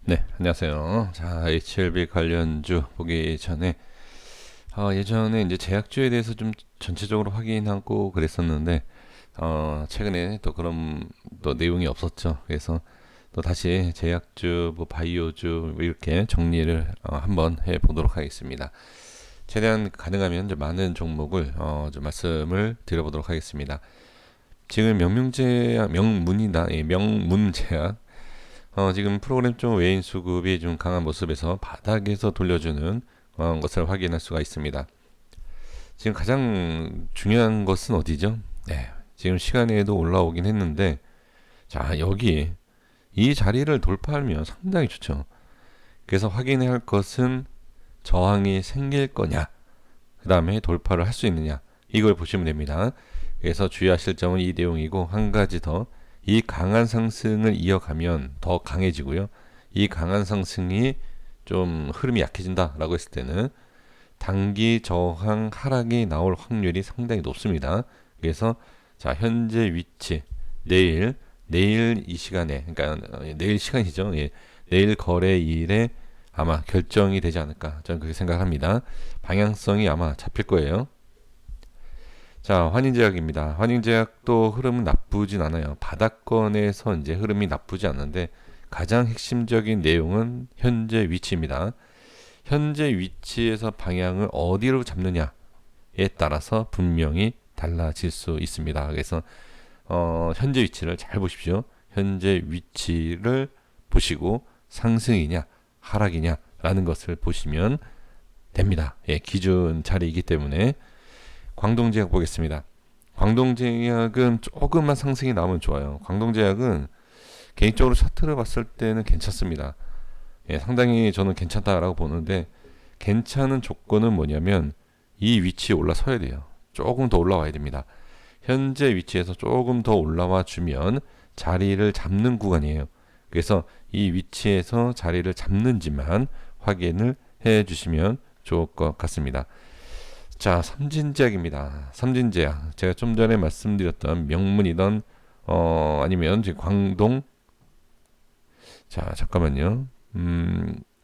네, 안녕하세요. 자, HLB 관련주 보기 전에 예전에 이제 제약주에 대해서 좀 전체적으로 확인하고 그랬었는데 최근에 또 그런 또 내용이 없었죠. 그래서 또 다시 제약주, 뭐 바이오주 뭐 이렇게 정리를 한번 해 보도록 하겠습니다. 최대한 가능하면 좀 많은 종목을 좀 말씀을 드려보도록 하겠습니다. 지금 명문제약, 명문이다, 예, 명문제약 지금 프로그램 쪽 외인 수급이 좀 강한 모습에서 바닥에서 돌려주는 것을 확인할 수가 있습니다. 지금 가장 중요한 것은 어디죠? 네, 지금 시간에도 올라오긴 했는데, 자, 여기 이 자리를 돌파하면 상당히 좋죠. 그래서 확인해야 할 것은 저항이 생길 거냐, 그 다음에 돌파를 할 수 있느냐, 이걸 보시면 됩니다. 그래서 주의하실 점은 이 내용이고, 한 가지 더, 이 강한 상승을 이어가면 더 강해지고요. 이 강한 상승이 좀 흐름이 약해진다라고 했을 때는 단기 저항 하락이 나올 확률이 상당히 높습니다. 그래서 자, 현재 위치, 내일 이 시간에, 그러니까 내일 시간이죠. 예, 내일 거래일에 아마 결정이 되지 않을까 저는 그렇게 생각합니다. 방향성이 아마 잡힐 거예요. 자, 환인제약입니다. 환인제약도 흐름은 나쁘진 않아요. 바닥권에서 이제 흐름이 나쁘지 않은데 가장 핵심적인 내용은 현재 위치입니다. 현재 위치에서 방향을 어디로 잡느냐에 따라서 분명히 달라질 수 있습니다. 그래서 현재 위치를 잘 보십시오. 현재 위치를 보시고 상승이냐 하락이냐라는 것을 보시면 됩니다. 예, 기준 자리이기 때문에 광동제약 보겠습니다. 광동제약은 조금만 상승이 나오면 좋아요. 광동제약은 개인적으로 차트를 봤을 때는 괜찮습니다. 예, 상당히 저는 괜찮다라고 보는데 괜찮은 조건은 뭐냐면 이 위치에 올라서야 돼요. 조금 더 올라와야 됩니다. 현재 위치에서 조금 더 올라와 주면 자리를 잡는 구간이에요. 그래서 이 위치에서 자리를 잡는지만 확인을 해 주시면 좋을 것 같습니다. 자, 삼진제약입니다. 삼진제약. 제가 좀 전에 말씀드렸던 명문이던 아니면 지금 광동. 자, 잠깐만요.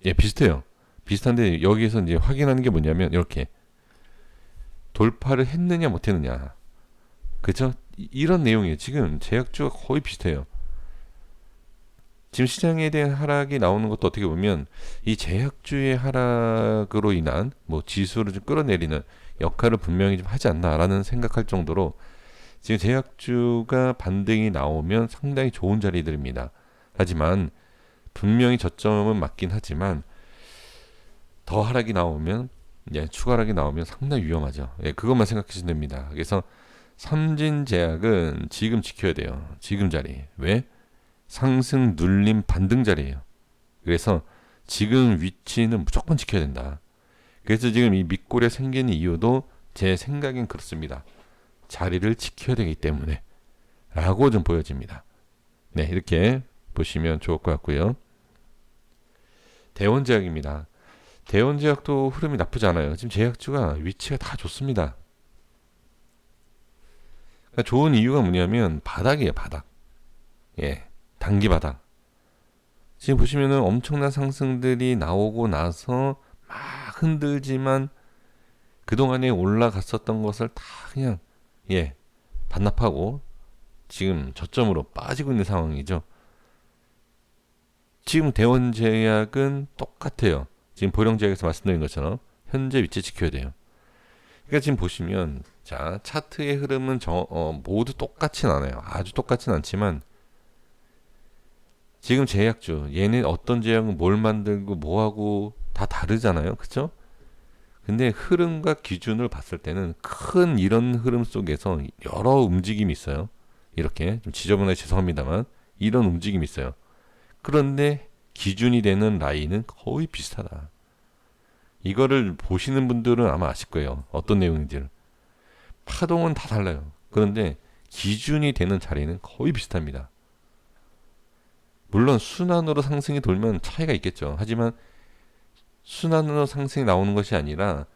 예, 비슷해요. 비슷한데 여기에서 이제 확인하는 게 뭐냐면 이렇게 돌파를 했느냐 못했느냐. 그죠? 이런 내용이에요. 지금 제약주가 거의 비슷해요. 지금 시장에 대한 하락이 나오는 것도 어떻게 보면 이 제약주의 하락으로 인한 뭐 지수를 좀 끌어내리는 역할을 분명히 좀 하지 않나라는 생각할 정도로 지금 제약주가 반등이 나오면 상당히 좋은 자리들입니다. 하지만 분명히 저점은 맞긴 하지만 더 하락이 나오면 예, 추가 하락이 나오면 상당히 위험하죠. 예, 그것만 생각하시면 됩니다. 그래서 삼진제약은 지금 지켜야 돼요. 지금 자리. 왜? 상승 눌림 반등 자리예요. 그래서 지금 위치는 무조건 지켜야 된다. 그래서 지금 이 밑골에 생긴 이유도 제 생각엔 그렇습니다. 자리를 지켜야 되기 때문에 라고 좀 보여집니다. 네, 이렇게 보시면 좋을 것 같고요. 대원제약입니다. 대원제약도 흐름이 나쁘지 않아요. 지금 제약주가 위치가 다 좋습니다. 그러니까 좋은 이유가 뭐냐면 바닥이에요, 바닥. 예, 단기 바닥. 지금 보시면은 엄청난 상승들이 나오고 나서 막 흔들지만 그동안에 올라갔었던 것을 다 그냥 예, 반납하고 지금 저점으로 빠지고 있는 상황이죠. 지금 대원제약은 똑같아요. 지금 보령제약에서 말씀드린 것처럼 현재 위치 지켜야 돼요. 그러니까 지금 보시면 자, 차트의 흐름은 모두 똑같진 않아요. 아주 똑같진 않지만 지금 제약주 얘는 어떤 제약은 뭘 만들고 뭐하고 다 다르잖아요. 그쵸? 근데 흐름과 기준을 봤을 때는 큰 이런 흐름 속에서 여러 움직임이 있어요. 이렇게 좀 지저분하게 죄송합니다만 이런 움직임이 있어요. 그런데 기준이 되는 라인은 거의 비슷하다. 이거를 보시는 분들은 아마 아실 거예요. 어떤 내용인지를. 파동은 다 달라요. 그런데 기준이 되는 자리는 거의 비슷합니다. 물론 순환으로 상승이 돌면 차이가 있겠죠. 하지만 순환으로 상승이 나오는 것이 아니라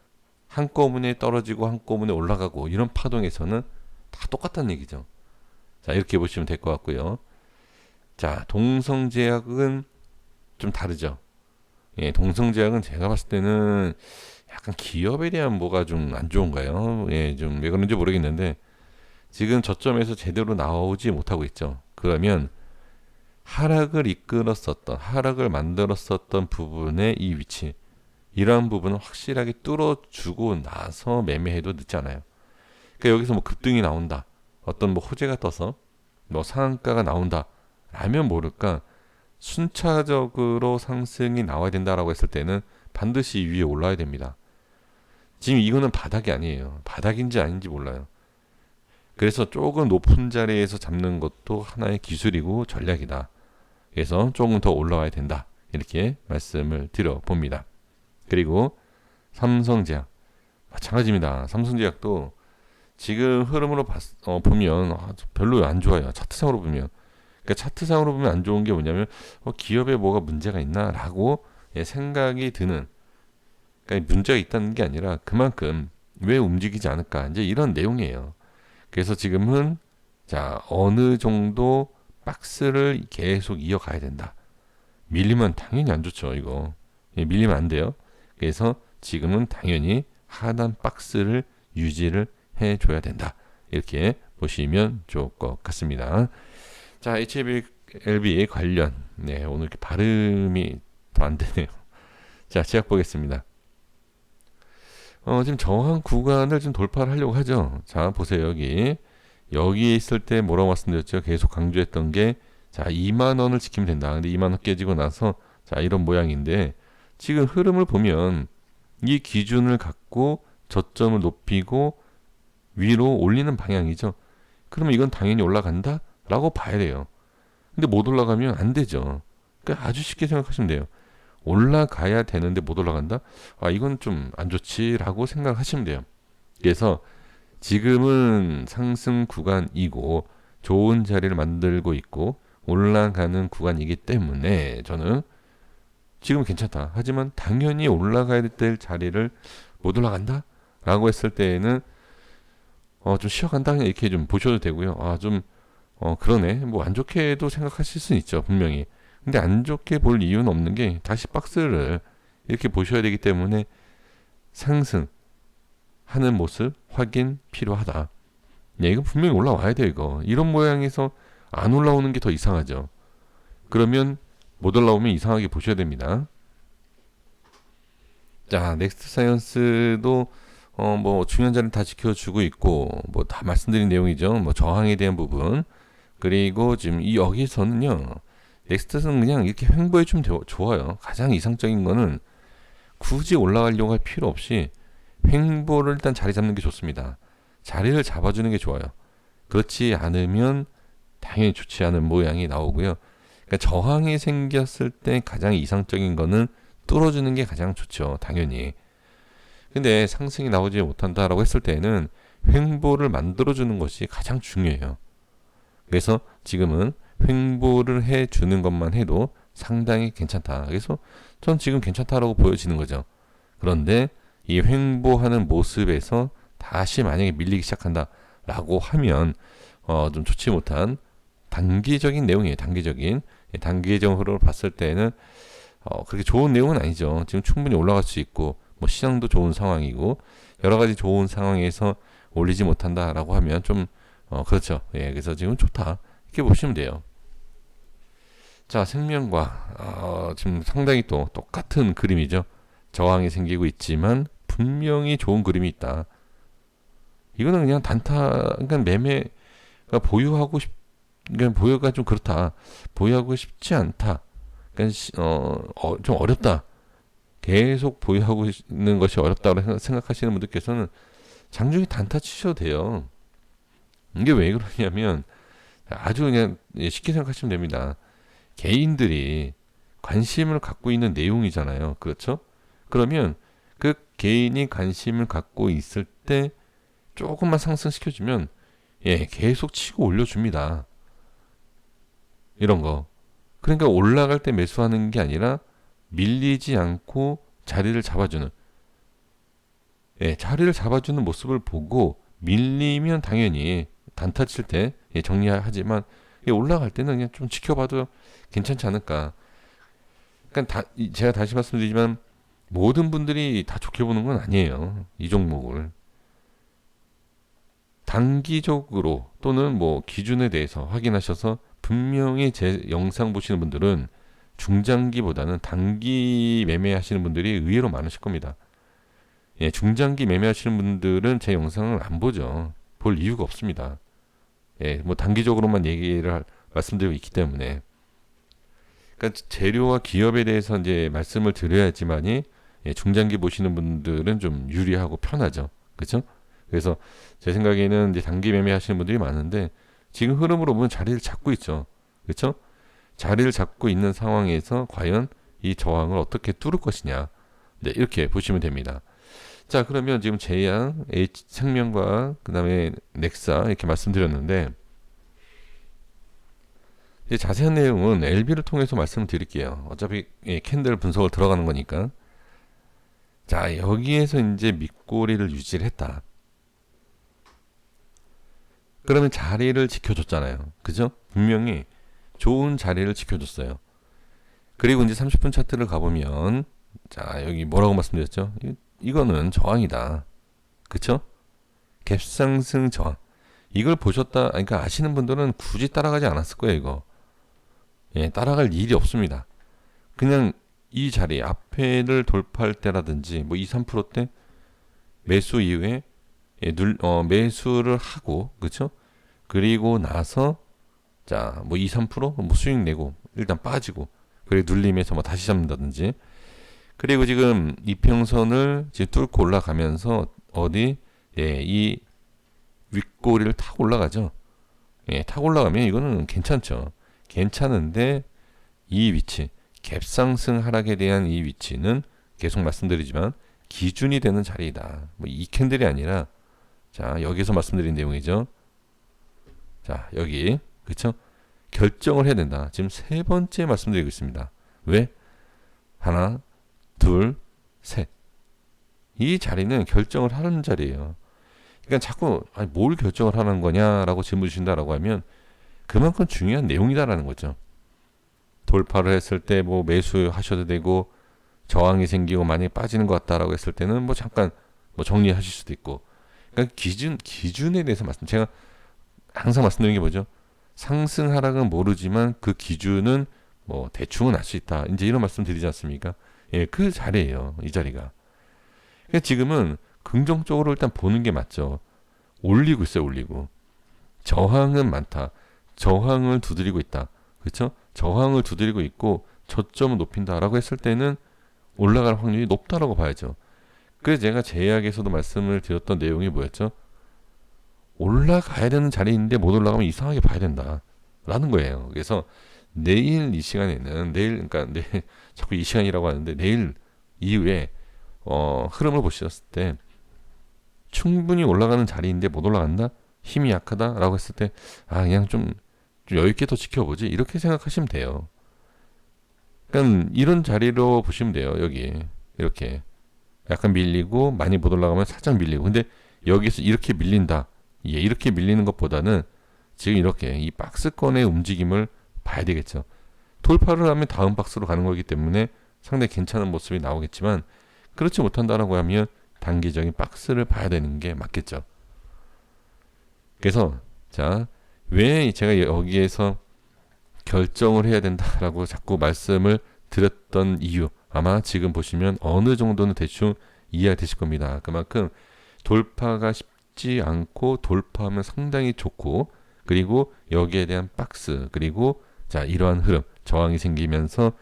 한꺼번에 떨어지고 한꺼번에 올라가고 이런 파동에서는 다 똑같다는 얘기죠. 자, 이렇게 보시면 될 것 같고요. 자, 동성제약은 좀 다르죠. 예, 동성제약은 제가 봤을 때는 약간 기업에 대한 뭐가 좀 안 좋은가요? 예, 좀 왜 그런지 모르겠는데 지금 저점에서 제대로 나오지 못하고 있죠. 그러면 하락을 이끌었었던, 하락을 만들었었던 부분의 이 위치, 이러한 부분은 확실하게 뚫어주고 나서 매매해도 늦지 않아요. 그러니까 여기서 뭐 급등이 나온다, 어떤 뭐 호재가 떠서 뭐 상한가가 나온다 라면 모를까 순차적으로 상승이 나와야 된다라고 했을 때는 반드시 위에 올라야 됩니다. 지금 이거는 바닥이 아니에요. 바닥인지 아닌지 몰라요. 그래서 조금 높은 자리에서 잡는 것도 하나의 기술이고 전략이다. 그래서 조금 더 올라와야 된다. 이렇게 말씀을 드려봅니다. 그리고 삼성제약 마찬가지입니다. 삼성제약도 지금 흐름으로 보면 별로 안 좋아요. 차트상으로 보면. 그러니까 차트상으로 보면 안 좋은 게 뭐냐면 기업에 뭐가 문제가 있나라고 생각이 드는, 그러니까 문제가 있다는 게 아니라 그만큼 왜 움직이지 않을까 이제 이런 내용이에요. 그래서 지금은 자 어느 정도 박스를 계속 이어가야 된다. 밀리면 당연히 안 좋죠. 이거 밀리면 안 돼요. 그래서 지금은 당연히 하단 박스를 유지를 해줘야 된다. 이렇게 보시면 좋을 것 같습니다. 자, HLB 관련, 네, 오늘 이렇게 발음이 더 안 되네요. 자, 제약 보겠습니다. 지금 저항 구간을 좀 돌파를 하려고 하죠. 자, 보세요. 여기에 있을 때 뭐라고 말씀드렸죠? 계속 강조했던 게, 자, 2만 원을 지키면 된다. 근데 2만 원 깨지고 나서, 자, 이런 모양인데, 지금 흐름을 보면, 이 기준을 갖고 저점을 높이고 위로 올리는 방향이죠. 그러면 이건 당연히 올라간다? 라고 봐야 돼요. 근데 못 올라가면 안 되죠. 그러니까 아주 쉽게 생각하시면 돼요. 올라가야 되는데 못 올라간다? 이건 좀 안 좋지라고 생각하시면 돼요. 그래서 지금은 상승 구간이고 좋은 자리를 만들고 있고 올라가는 구간이기 때문에 저는 지금 괜찮다. 하지만 당연히 올라가야 될 자리를 못 올라간다? 라고 했을 때에는 좀 쉬어간다 이렇게 좀 보셔도 되고요. 그러네. 뭐 안 좋게도 생각하실 수는 있죠. 분명히. 근데 안 좋게 볼 이유는 없는 게 다시 박스를 이렇게 보셔야 되기 때문에 상승하는 모습 확인 필요하다. 네, 이거 분명히 올라와야 돼요. 이거. 이런 모양에서 안 올라오는 게 더 이상하죠. 그러면 못 올라오면 이상하게 보셔야 됩니다. 자, 넥스트 사이언스도 뭐 중요한 자리를 다 지켜주고 있고 뭐 다 말씀드린 내용이죠. 뭐 저항에 대한 부분. 그리고 지금 여기서는요. 넥스트는 그냥 이렇게 횡보해 주면 좋아요. 가장 이상적인 거는 굳이 올라가려고 할 필요 없이 횡보를 일단 자리 잡는 게 좋습니다. 자리를 잡아주는 게 좋아요. 그렇지 않으면 당연히 좋지 않은 모양이 나오고요. 그러니까 저항이 생겼을 때 가장 이상적인 거는 뚫어주는 게 가장 좋죠. 당연히. 근데 상승이 나오지 못한다라고 했을 때는 횡보를 만들어주는 것이 가장 중요해요. 그래서 지금은 횡보를 해주는 것만 해도 상당히 괜찮다. 그래서 전 지금 괜찮다라고 보여지는 거죠. 그런데 이 횡보하는 모습에서 다시 만약에 밀리기 시작한다라고 하면 좀 좋지 못한 단기적인 내용이에요. 단기적으로 봤을 때는 그렇게 좋은 내용은 아니죠. 지금 충분히 올라갈 수 있고 뭐 시장도 좋은 상황이고 여러 가지 좋은 상황에서 올리지 못한다라고 하면 좀 그렇죠. 예, 그래서 지금 좋다 이렇게 보시면 돼요. 자, 생명과 지금 상당히 또 똑같은 그림이죠. 저항이 생기고 있지만 분명히 좋은 그림이 있다. 이거는 그냥 단타, 그러니까 매매가 그러니까 보유가 좀 그렇다. 보유하고 싶지 않다. 그러니까 좀 어렵다. 계속 보유하고 있는 것이 어렵다고 생각하시는 분들께서는 장중에 단타 치셔도 돼요. 이게 왜 그러냐면 아주 그냥 쉽게 생각하시면 됩니다. 개인들이 관심을 갖고 있는 내용이잖아요. 그렇죠? 그러면 그 개인이 관심을 갖고 있을 때 조금만 상승시켜주면 계속 치고 올려줍니다. 이런 거. 그러니까 올라갈 때 매수하는 게 아니라 밀리지 않고 자리를 잡아주는 자리를 잡아주는 모습을 보고 밀리면 당연히 단타 칠 때 정리하지만 올라갈 때는 그냥 좀 지켜봐도 괜찮지 않을까. 그러니까 제가 다시 말씀드리지만 모든 분들이 다 좋게 보는 건 아니에요. 이 종목을 단기적으로 또는 뭐 기준에 대해서 확인하셔서 분명히 제 영상 보시는 분들은 중장기보다는 단기 매매하시는 분들이 의외로 많으실 겁니다. 예, 중장기 매매하시는 분들은 제 영상을 안 보죠. 볼 이유가 없습니다. 예, 뭐 단기적으로만 말씀드리고 있기 때문에. 그러니까 재료와 기업에 대해서 이제 말씀을 드려야지만이 예, 중장기 보시는 분들은 좀 유리하고 편하죠. 그렇죠? 그래서 제 생각에는 이제 단기 매매하시는 분들이 많은데 지금 흐름으로 보면 자리를 잡고 있죠. 그렇죠? 자리를 잡고 있는 상황에서 과연 이 저항을 어떻게 뚫을 것이냐. 네, 이렇게 보시면 됩니다. 자, 그러면 지금 제약, H생명과학, 그 다음에 넥사 이렇게 말씀드렸는데 이제 자세한 내용은 LB를 통해서 말씀을 드릴게요. 어차피 캔들 분석을 들어가는 거니까. 자, 여기에서 이제 밑꼬리를 유지를 했다. 그러면 자리를 지켜줬잖아요. 그죠? 분명히 좋은 자리를 지켜줬어요. 그리고 이제 30분 차트를 가보면 자, 여기 뭐라고 말씀드렸죠? 이거는 저항이다. 그쵸? 갭상승 저항. 이걸 보셨다, 그러니까 아시는 분들은 굳이 따라가지 않았을 거예요, 이거. 예, 따라갈 일이 없습니다. 그냥 이 자리 앞에를 돌파할 때라든지 뭐 2, 3%대 매수 이후에 매수를 하고 그쵸? 그리고 나서 자, 뭐 2, 3%뭐 수익 내고 일단 빠지고 그리고 눌림에서 뭐 다시 잡는다든지 그리고 지금 이평선을 지금 뚫고 올라가면서 어디 이 윗꼬리를 타고 올라가죠. 예, 타고 올라가면 이거는 괜찮죠. 괜찮은데 이 위치 갭상승 하락에 대한 이 위치는 계속 말씀드리지만 기준이 되는 자리이다. 뭐 이 캔들이 아니라 자 여기서 말씀드린 내용이죠. 자 여기 그쵸? 결정을 해야 된다. 지금 세 번째 말씀드리고 있습니다. 왜? 하나, 둘, 셋. 이 자리는 결정을 하는 자리예요. 그러니까 자꾸 아니, 뭘 결정을 하는 거냐라고 질문 주신다라고 하면 그만큼 중요한 내용이다라는 거죠. 돌파를 했을 때 뭐 매수하셔도 되고 저항이 생기고 많이 빠지는 것 같다라고 했을 때는 뭐 잠깐 뭐 정리하실 수도 있고. 그러니까 기준에 대해서 제가 항상 말씀드리는 게 뭐죠? 상승 하락은 모르지만 그 기준은 뭐 대충은 알 수 있다. 이제 이런 말씀 드리지 않습니까? 예, 그 자리예요. 이 자리가. 그러니까 지금은 긍정적으로 일단 보는 게 맞죠. 올리고 있어요, 올리고. 저항은 많다. 저항을 두드리고 있다. 그렇죠? 저항을 두드리고 있고 저점을 높인다라고 했을 때는 올라갈 확률이 높다라고 봐야죠. 그래서 제가 제약에서도 말씀을 드렸던 내용이 뭐였죠? 올라가야 되는 자리인데 못 올라가면 이상하게 봐야 된다라는 거예요. 그래서 내일 이 시간에는 그러니까 내일 자꾸 이 시간이라고 하는데 내일 이후에 흐름을 보셨을 때 충분히 올라가는 자리인데 못 올라간다? 힘이 약하다라고 했을 때 그냥 좀 여유 있게 더 지켜보지 이렇게 생각하시면 돼요. 그러니까 이런 자리로 보시면 돼요. 여기 이렇게 약간 밀리고 많이 못 올라가면 살짝 밀리고 근데 여기서 이렇게 밀린다. 예, 이렇게 밀리는 것보다는 지금 이렇게 이 박스권의 움직임을 봐야 되겠죠. 돌파를 하면 다음 박스로 가는 거기 때문에 상당히 괜찮은 모습이 나오겠지만 그렇지 못한다라고 하면 단기적인 박스를 봐야 되는 게 맞겠죠. 그래서 자, 왜 제가 여기에서 결정을 해야 된다라고 자꾸 말씀을 드렸던 이유 아마 지금 보시면 어느 정도는 대충 이해가 되실 겁니다. 그만큼 돌파가 쉽지 않고 돌파하면 상당히 좋고 그리고 여기에 대한 박스 그리고 자 이러한 흐름 저항이 생기면서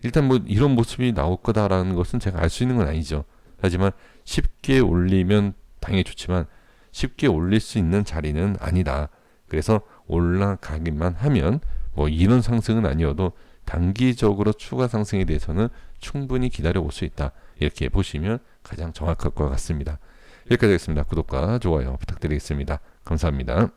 일단 뭐 이런 모습이 나올 거다라는 것은 제가 알 수 있는 건 아니죠. 하지만 쉽게 올리면 당연히 좋지만 쉽게 올릴 수 있는 자리는 아니다. 그래서 올라가기만 하면 뭐 이런 상승은 아니어도 단기적으로 추가 상승에 대해서는 충분히 기다려 볼 수 있다. 이렇게 보시면 가장 정확할 것 같습니다. 여기까지 하겠습니다. 구독과 좋아요 부탁드리겠습니다. 감사합니다.